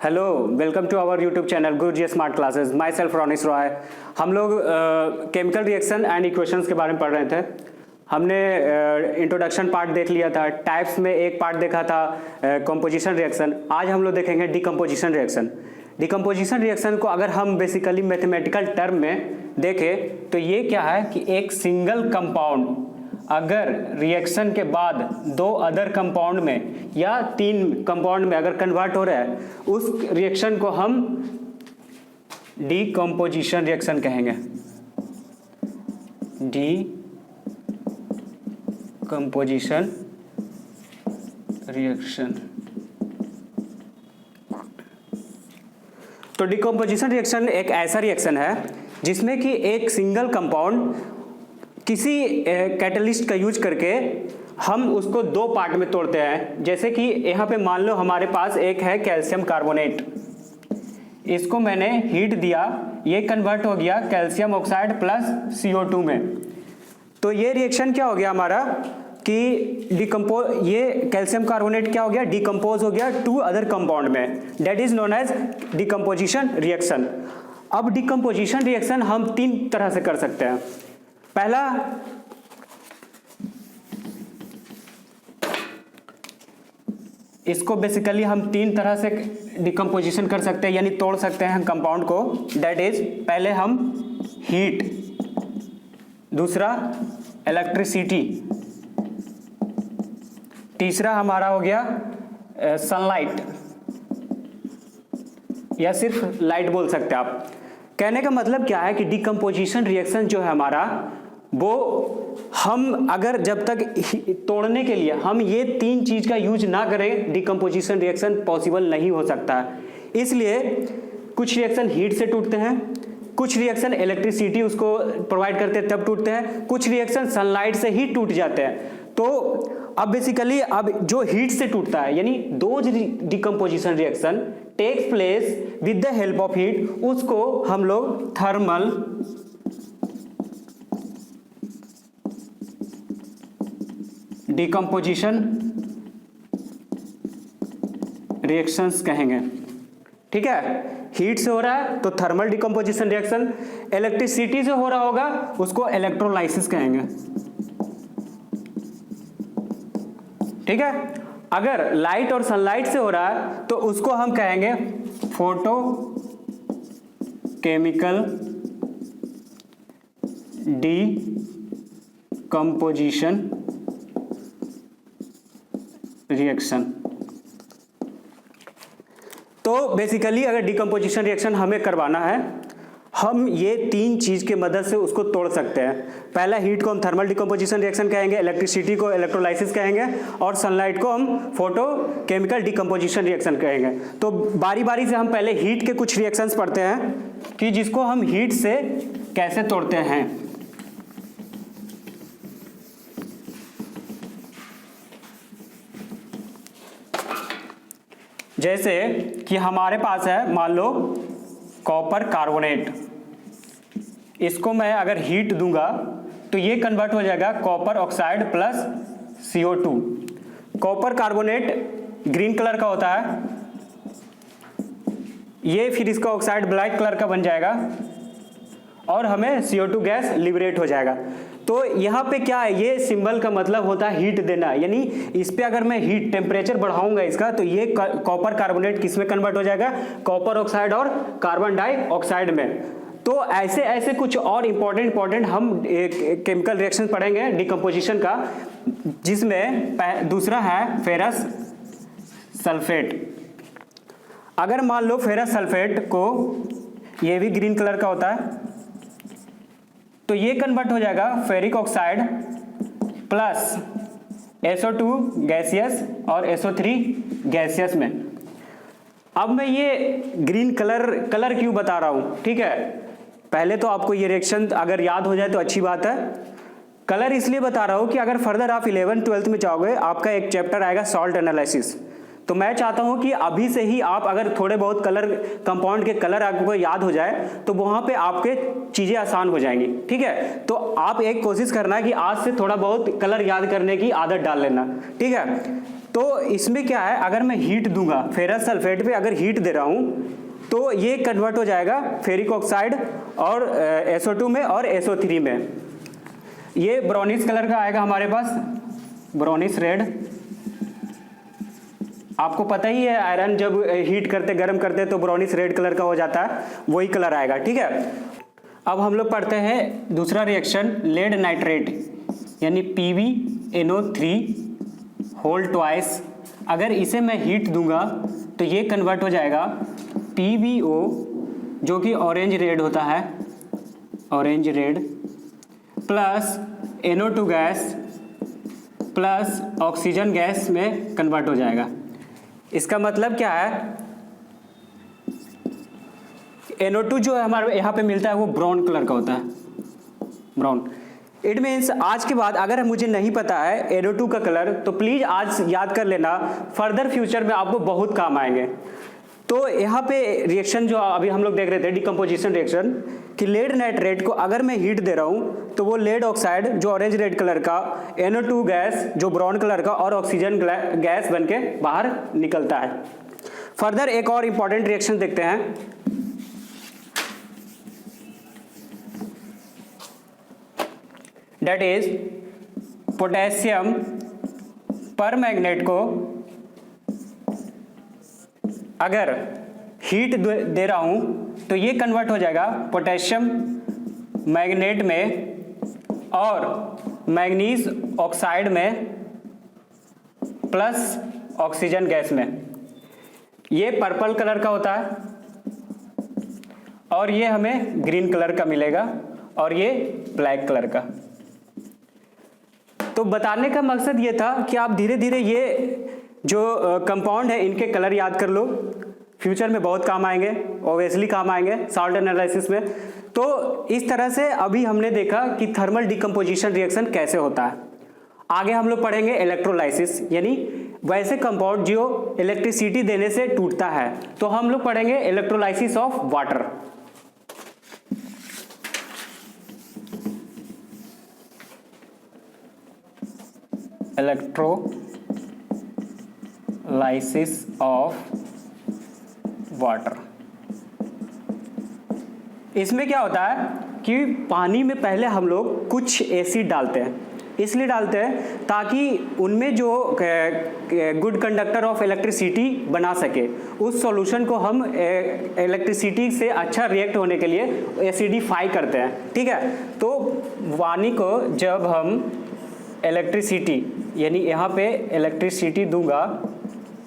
Hello, welcome to our YouTube channel Guruji smart classes. Myself Ronis Roy. हम लोग chemical reaction and equations के बारे में पढ़ रहे थे। हमने इंट्रोडक्शन पार्ट देख लिया था, टाइप्स में एक पार्ट देखा था कंपोजिशन रिएक्शन। आज हम लोग देखेंगे डिकम्पोजिशन रिएक्शन। डिकम्पोजिशन रिएक्शन को अगर हम बेसिकली मैथमेटिकल टर्म में देखें तो ये क्या है कि एक सिंगल कंपाउंड अगर रिएक्शन के बाद दो अदर कंपाउंड में या तीन कंपाउंड में अगर कन्वर्ट हो रहा है, उस रिएक्शन को हम डिकम्पोजिशन रिएक्शन कहेंगे। Decomposition reaction. तो डिकम्पोजिशन रिएक्शन एक ऐसा रिएक्शन है जिसमें कि एक सिंगल कंपाउंड किसी कैटलिस्ट का यूज करके हम उसको दो पार्ट में तोड़ते हैं। जैसे कि यहाँ पे मान लो हमारे पास एक है कैल्शियम कार्बोनेट, इसको मैंने हीट दिया, ये कन्वर्ट हो गया कैल्शियम ऑक्साइड प्लस CO2 में। तो ये रिएक्शन क्या हो गया हमारा कि ये कैल्शियम कार्बोनेट क्या हो गया, डिकम्पोज हो गया टू अदर कंपाउंड में। That is known as decomposition reaction. अब डिकम्पोजिशन रिएक्शन हम तीन तरह से कर सकते हैं। पहला, इसको बेसिकली हम तीन तरह से डिकम्पोजिशन कर सकते हैं, यानी तोड़ सकते हैं कंपाउंड को। दैट इज, पहले हम हीट, दूसरा इलेक्ट्रिसिटी, तीसरा हमारा हो गया सनलाइट, या सिर्फ लाइट बोल सकते हैं आप। कहने का मतलब क्या है कि डिकम्पोजिशन रिएक्शन जो है हमारा, वो हम अगर जब तक तोड़ने के लिए हम ये तीन चीज का यूज ना करें, डिकम्पोजिशन रिएक्शन पॉसिबल नहीं हो सकता है। इसलिए कुछ रिएक्शन हीट से टूटते हैं, कुछ रिएक्शन इलेक्ट्रिसिटी उसको प्रोवाइड करते हैं तब टूटते हैं, कुछ रिएक्शन सनलाइट से ही टूट जाते हैं। तो अब बेसिकली अब जो हीट से टूटता है, यानी दो decomposition reaction takes place with the help of heat, उसको हम लोग थर्मल डिकम्पोजिशन रिएक्शंस कहेंगे। ठीक है, हीट से हो रहा है तो थर्मल डिकम्पोजिशन रिएक्शन, इलेक्ट्रिसिटी से हो रहा होगा उसको इलेक्ट्रोलाइसिस कहेंगे। ठीक है, अगर लाइट और सनलाइट से हो रहा है तो उसको हम कहेंगे फोटो केमिकल डिकम्पोजिशन रिएक्शन। तो बेसिकली अगर डिकम्पोजिशन रिएक्शन हमें करवाना है, हम ये तीन चीज के मदद से उसको तोड़ सकते हैं। पहला, हीट को हम थर्मल डिकम्पोजिशन रिएक्शन कहेंगे, इलेक्ट्रिसिटी को इलेक्ट्रोलाइसिस कहेंगे, और सनलाइट को हम फोटो केमिकल डिकम्पोजिशन रिएक्शन कहेंगे। तो बारी बारी से हम पहले हीट के कुछ रिएक्शंस पढ़ते हैं कि जिसको हम हीट से कैसे तोड़ते हैं। जैसे कि हमारे पास है मान लो कॉपर कार्बोनेट, इसको मैं अगर हीट दूंगा तो ये कन्वर्ट हो जाएगा copper oxide plus CO2। Copper carbonate green colour का होता है, ये फिर इसका ऑक्साइड ब्लैक कलर का बन जाएगा और हमें CO2 गैस लिबरेट हो जाएगा। तो यहाँ पे क्या है, ये सिंबल का मतलब होता है हीट देना, यानी इस पे अगर मैं हीट टेम्परेचर बढ़ाऊंगा इसका, तो ये कॉपर कार्बोनेट किस में कन्वर्ट हो जाएगा, कॉपर ऑक्साइड और कार्बन डाइऑक्साइड में। तो ऐसे ऐसे कुछ और इंपॉर्टेंट हम केमिकल रिएक्शन पढ़ेंगे डिकम्पोजिशन का, जिसमें दूसरा है फेरस सल्फेट। अगर मान लो फेरस सल्फेट को, ये भी ग्रीन कलर का होता है, तो ये कन्वर्ट हो जाएगा ferric oxide plus SO2 gaseous और SO3 गैसियस में। अब मैं ये ग्रीन कलर क्यों बता रहा हूं, ठीक है, पहले तो आपको ये रिएक्शन अगर याद हो जाए तो अच्छी बात है। कलर इसलिए बता रहा हूं कि अगर फर्दर आप 11th-12th में जाओगे, आपका एक चैप्टर आएगा सॉल्ट एनालिसिस। तो मैं चाहता हूं कि अभी से ही आप अगर थोड़े बहुत कलर कंपाउंड के कलर आपको याद हो जाए तो वहां पे आपके चीजें आसान हो जाएंगी। ठीक है, तो आप एक कोशिश करना है कि आज से थोड़ा बहुत कलर याद करने की आदत डाल लेना। ठीक है, तो इसमें क्या है, अगर मैं हीट दूंगा फेरस सल्फेट पे, अगर हीट दे रहा हूँ तो ये कन्वर्ट हो जाएगा फेरिक ऑक्साइड और SO2 में और SO3 में। ये ब्राउनिश कलर का आएगा हमारे पास, ब्राउनिश रेड। आपको पता ही है आयरन जब हीट करते गर्म करते तो ब्राउनिश रेड कलर का हो जाता है, वही कलर आएगा, ठीक है। अब हम लोग पढ़ते हैं दूसरा रिएक्शन, लेड नाइट्रेट यानी PbNO3 होल ट्वाइस। अगर इसे मैं हीट दूंगा तो ये कन्वर्ट हो जाएगा PbO जो कि ऑरेंज रेड होता है, orange red, plus NO2 gas plus oxygen gas में कन्वर्ट हो जाएगा। इसका मतलब क्या है, NO2 जो है हमारे यहाँ पे मिलता है वो ब्राउन कलर का होता है, ब्राउन। इट मीन्स आज के बाद अगर मुझे नहीं पता है NO2 का कलर तो प्लीज आज याद कर लेना, फर्दर फ्यूचर में आपको बहुत काम आएंगे। तो यहाँ पे रिएक्शन जो अभी हम लोग देख रहे थे डिकम्पोजिशन रिएक्शन, कि लेड नाइट्रेट को अगर मैं हीट दे रहा हूँ तो वो लेड ऑक्साइड जो ऑरेंज रेड कलर का, NO2 गैस जो ब्राउन कलर का और ऑक्सीजन गैस बन के बाहर निकलता है। फर्दर एक और इंपॉर्टेंट रिएक्शन देखते हैं, डेट इज पोटेशियम परमैंगनेट को अगर हीट दे रहा हूं तो ये कन्वर्ट हो जाएगा पोटेशियम मैग्नेट में और मैग्नीज ऑक्साइड में प्लस ऑक्सीजन गैस में। ये पर्पल कलर का होता है और ये हमें ग्रीन कलर का मिलेगा और ये ब्लैक कलर का। तो बताने का मकसद ये था कि आप धीरे धीरे ये जो कंपाउंड है इनके कलर याद कर लो, फ्यूचर में बहुत काम आएंगे, ऑब्वियसली काम आएंगे सॉल्ट एनालिसिस में। तो इस तरह से अभी हमने देखा कि थर्मल डिकम्पोजिशन रिएक्शन कैसे होता है। आगे हम लोग पढ़ेंगे इलेक्ट्रोलाइसिस, यानी वैसे कंपाउंड जो इलेक्ट्रिसिटी देने से टूटता है। तो हम लोग पढ़ेंगे electrolysis of water. Electrolysis of water. इसमें क्या होता है कि पानी में पहले हम लोग कुछ एसिड डालते हैं, इसलिए डालते हैं ताकि उनमें जो गुड कंडक्टर ऑफ इलेक्ट्रिसिटी बना सके। उस सॉल्यूशन को हम इलेक्ट्रिसिटी से अच्छा रिएक्ट होने के लिए एसिडिफाई करते हैं, ठीक है। तो पानी को जब हम इलेक्ट्रिसिटी यानी यहाँ पे इलेक्ट्रिसिटी दूंगा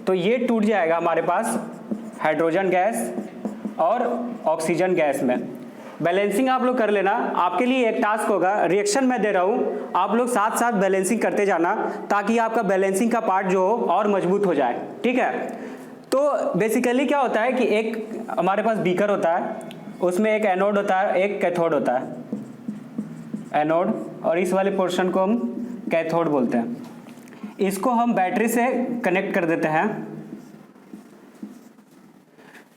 तो ये टूट जाएगा हमारे पास हाइड्रोजन गैस और ऑक्सीजन गैस में। बैलेंसिंग आप लोग कर लेना, आपके लिए एक टास्क होगा, रिएक्शन मैं दे रहा हूँ, आप लोग साथ साथ बैलेंसिंग करते जाना ताकि आपका बैलेंसिंग का पार्ट जो हो और मजबूत हो जाए, ठीक है। तो बेसिकली क्या होता है कि एक हमारे पास बीकर होता है, उसमें एक एनोड होता है, एक कैथोड होता है, एनोड, और इस वाले पोर्शन को हम कैथोड बोलते हैं। इसको हम बैटरी से कनेक्ट कर देते हैं।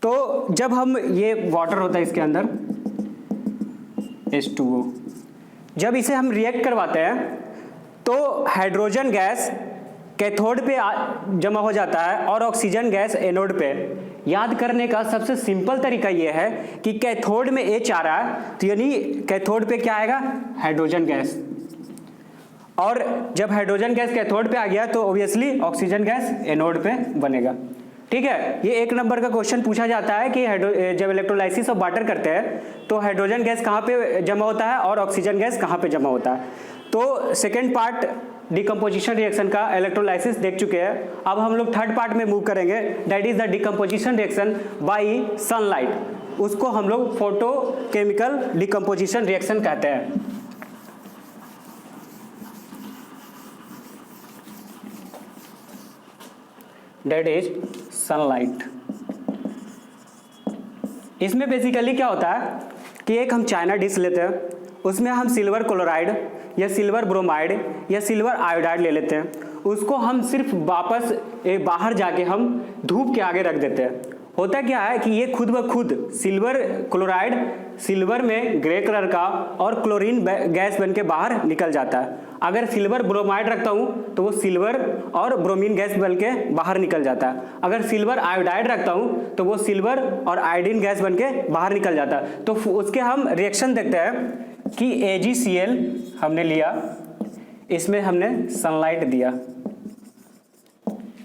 तो जब हम ये वाटर होता है इसके अंदर H2O, जब इसे हम रिएक्ट करवाते हैं तो हाइड्रोजन गैस कैथोड पे जमा हो जाता है और ऑक्सीजन गैस एनोड पे। याद करने का सबसे सिंपल तरीका ये है कि कैथोड में H आ रहा है तो यानी कैथोड पे क्या आएगा, हाइड्रोजन गैस, और जब हाइड्रोजन गैस कैथोड पे आ गया तो ऑब्वियसली ऑक्सीजन गैस एनोड पे बनेगा, ठीक है। ये एक नंबर का क्वेश्चन पूछा जाता है कि जब इलेक्ट्रोलाइसिस ऑफ वाटर करते हैं तो हाइड्रोजन गैस कहाँ पे जमा होता है और ऑक्सीजन गैस कहाँ पे जमा होता है। तो सेकेंड पार्ट डिकम्पोजिशन रिएक्शन का इलेक्ट्रोलाइसिस देख चुके हैं। अब हम लोग थर्ड पार्ट में मूव करेंगे, that is the decomposition reaction by sunlight. उसको हम लोग फोटो केमिकल डिकम्पोजिशन रिएक्शन कहते हैं। That is sunlight. इसमें बेसिकली क्या होता है कि एक हम चाइना डिश लेते हैं, उसमें हम सिल्वर क्लोराइड या सिल्वर ब्रोमाइड या सिल्वर आयोडाइड ले लेते हैं। उसको हम सिर्फ वापस बाहर जाके हम धूप के आगे रख देते हैं होता क्या है कि ये खुद ब खुद सिल्वर क्लोराइड सिल्वर में ग्रे कलर का और क्लोरीन गैस बन के बाहर निकल जाता है। अगर सिल्वर ब्रोमाइड रखता हूँ तो वो सिल्वर और ब्रोमीन गैस बन के बाहर निकल जाता है। अगर सिल्वर आयोडाइड रखता हूँ तो वो सिल्वर और आयोडीन गैस बन के बाहर निकल जाता है। तो उसके हम रिएक्शन देखते हैं कि AgCl हमने लिया, इसमें हमने सनलाइट दिया,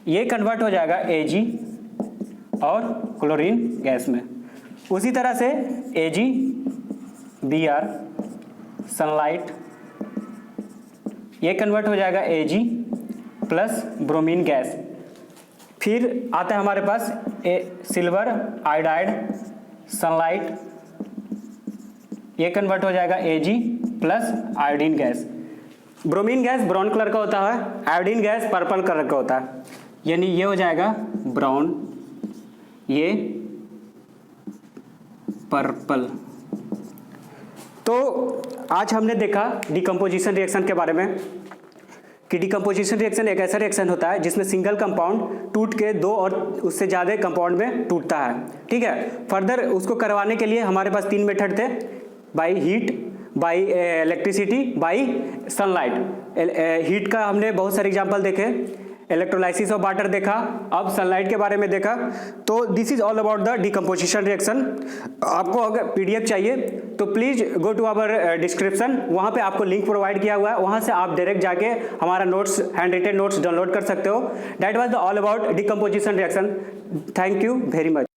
ये कन्वर्ट हो जाएगा Ag और क्लोरीन गैस में। उसी तरह से AgBr सनलाइट, ये कन्वर्ट हो जाएगा Ag प्लस ब्रोमीन गैस। फिर आता है हमारे पास सिल्वर आयोडाइड सनलाइट, ये कन्वर्ट हो जाएगा Ag plus iodine gas. Bromine gas brown colour का होता है, आयोडीन गैस पर्पल कलर का होता है, यानी ये हो जाएगा ब्राउन, ये पर्पल। तो आज हमने देखा डिकम्पोजिशन रिएक्शन के बारे में कि डिकम्पोजिशन रिएक्शन एक ऐसा रिएक्शन होता है जिसमें सिंगल कंपाउंड टूट के दो और उससे ज़्यादा कंपाउंड में टूटता है। ठीक है, फर्दर उसको करवाने के लिए हमारे पास 3 मेथड थे, by heat, by electricity, by sunlight. Heat का हमने बहुत सारे एग्जांपल देखे, इलेक्ट्रोलाइसिस ऑफ वाटर देखा, अब सनलाइट के बारे में देखा। तो this is all about the decomposition reaction. आपको अगर PDF चाहिए तो please go to our description, वहाँ पे आपको लिंक प्रोवाइड किया हुआ है, वहाँ से आप डायरेक्ट जाके हमारा notes, hand retain notes download कर सकते हो। That was the all about decomposition reaction. Thank you very much.